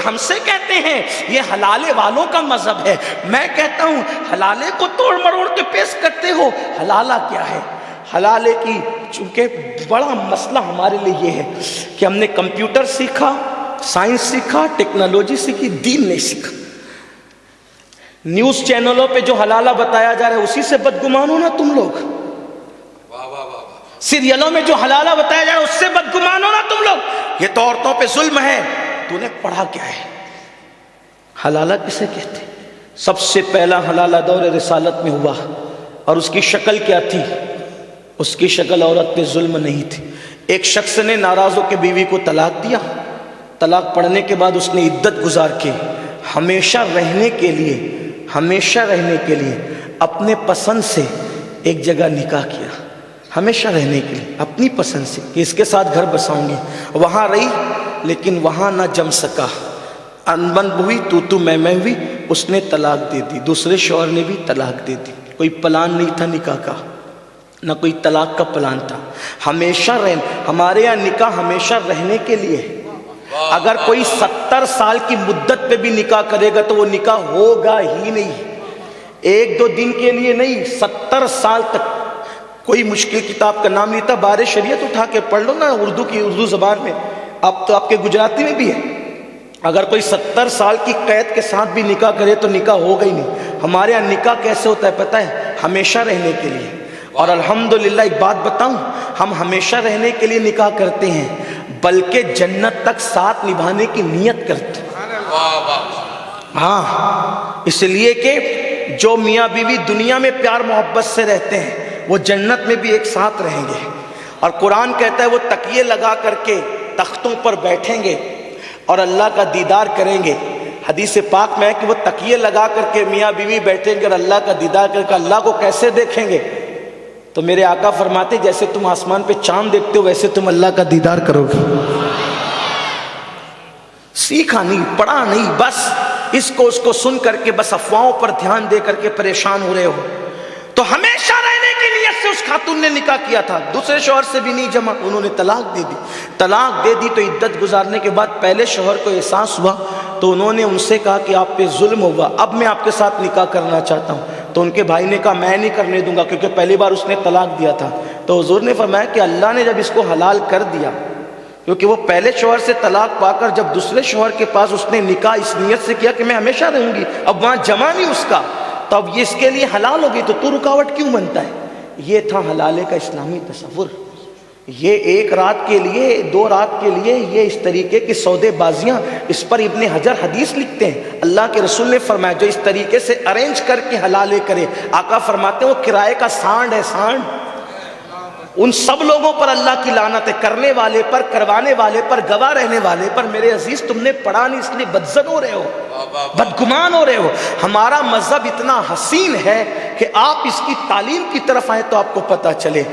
हमसे कहते हैं ये हलाले वालों का मजहब है। मैं कहता हूं हलाले को तोड़ मरोड़ के पेश करते हो, हलाला क्या है? हलाले की चूंकि बड़ा मसला हमारे लिए ये है कि हमने कंप्यूटर सीखा, साइंस सीखा, टेक्नोलॉजी सीखी, दीन नहीं सीखा। न्यूज चैनलों पे जो हलाला बताया जा रहा है उसी से बदगुमान हो ना तुम लोग। सीरियलों में जो हलाला बताया जा रहा है उससे बदगुमान हो ना तुम लोग। ये तो औरतों पे जुल्म है। तूने पढ़ा क्या है? हलाला किसे कहते? सबसे पहला हलाला दौर रिसालत में हुआ और उसकी शक्ल क्या थी? उसकी शक्ल औरत पे जुल्म नहीं थी। एक शख्स ने नाराज होकर बीवी को तलाक दिया। तलाक पड़ने के बाद उसने इद्दत गुजार के हमेशा रहने के लिए अपने पसंद से एक जगह निकाह किया। हमेशा रहने के लिए अपनी पसंद से कि इसके साथ घर बसाऊंगी। वहाँ रही लेकिन वहाँ ना जम सका, अनबन हुई, तू मैं हुई, उसने तलाक दे दी। दूसरे शौहर ने भी तलाक दे दी। कोई प्लान नहीं था निकाह का, ना कोई तलाक का प्लान था। हमारे यहाँ निकाह हमेशा रहने के लिए। अगर कोई 70 साल की मुद्दत पे भी निकाह करेगा तो वो निकाह होगा ही नहीं। 1-2 दिन के लिए नहीं, 70 साल तक। कोई मुश्किल किताब का नाम नहीं था, बारे शरीयत उठा के पढ़ लो ना उर्दू ज़बान में। अब तो आपके गुजराती में भी है। अगर कोई 70 साल की कैद के साथ भी निकाह करे तो निकाह होगा ही नहीं। हमारे यहाँ निकाह कैसे होता है पता है? हमेशा रहने के लिए। और अल्हम्दुलिल्लाह एक बात बताऊं, हम हमेशा रहने के लिए निकाह करते हैं, बल्कि जन्नत तक साथ निभाने की नियत करते हैं। हाँ, इसलिए कि जो मियाँ बीवी दुनिया में प्यार मोहब्बत से रहते हैं वो जन्नत में भी एक साथ रहेंगे। और कुरान कहता है वो तकिए लगा करके तख्तों पर बैठेंगे और अल्लाह का दीदार करेंगे। हदीस पाक में है कि वो तकिए लगा करके मियाँ बीवी बैठेंगे और अल्लाह का दीदार करके अल्लाह को कैसे देखेंगे? तो मेरे आका फरमाते जैसे तुम आसमान पे चांद देखते हो वैसे तुम अल्लाह का दीदार करोगे। सीखा नहीं, पढ़ा नहीं, बस इसको उसको सुन करके बस अफवाहों पर ध्यान दे करके परेशान हो रहे हो। तो हमेशा रहने की नियत से उस खातून ने निकाह किया था, दूसरे शौहर से भी नहीं जमा, उन्होंने तलाक दे दी। तलाक दे दी तो इद्दत गुजारने के बाद पहले शौहर को एहसास हुआ तो उन्होंने उनसे कहा कि आप पे जुल्म हुआ, अब मैं आपके साथ निकाह करना चाहता हूँ। तो उनके भाई ने कहा मैं नहीं करने दूंगा, क्योंकि पहली बार उसने तलाक दिया था। तो हुजूर ने फरमाया कि अल्लाह ने जब इसको हलाल कर दिया, क्योंकि वो पहले शौहर से तलाक पाकर जब दूसरे शौहर के पास उसने निकाह इस नियत से किया कि मैं हमेशा रहूंगी, अब वहाँ जमा नहीं उसका, तो अब ये इसके लिए हलाल होगी, तो तू रुकावट क्यों बनता है? ये था हलाले का इस्लामी तसव्वुर। ये 1 रात के लिए, 2 रात के लिए ये इस तरीके की सौदेबाजियाँ, इस पर इब्ने हजर हदीस लिखते हैं। अल्लाह के रसूल ने फरमाया जो इस तरीके से अरेंज करके हलाले करे, आका फरमाते हैं वो किराए का सांड है, सांड। उन सब लोगों पर अल्लाह की लानत है, करने वाले पर, करवाने वाले पर, गवाह रहने वाले पर। मेरे अजीज तुमने पढ़ा नहीं इसलिए बदजन हो रहे हो, बदगुमान हो रहे हो। हमारा मजहब इतना हसीन है कि आप इसकी तालीम की तरफ आए तो आपको पता चले।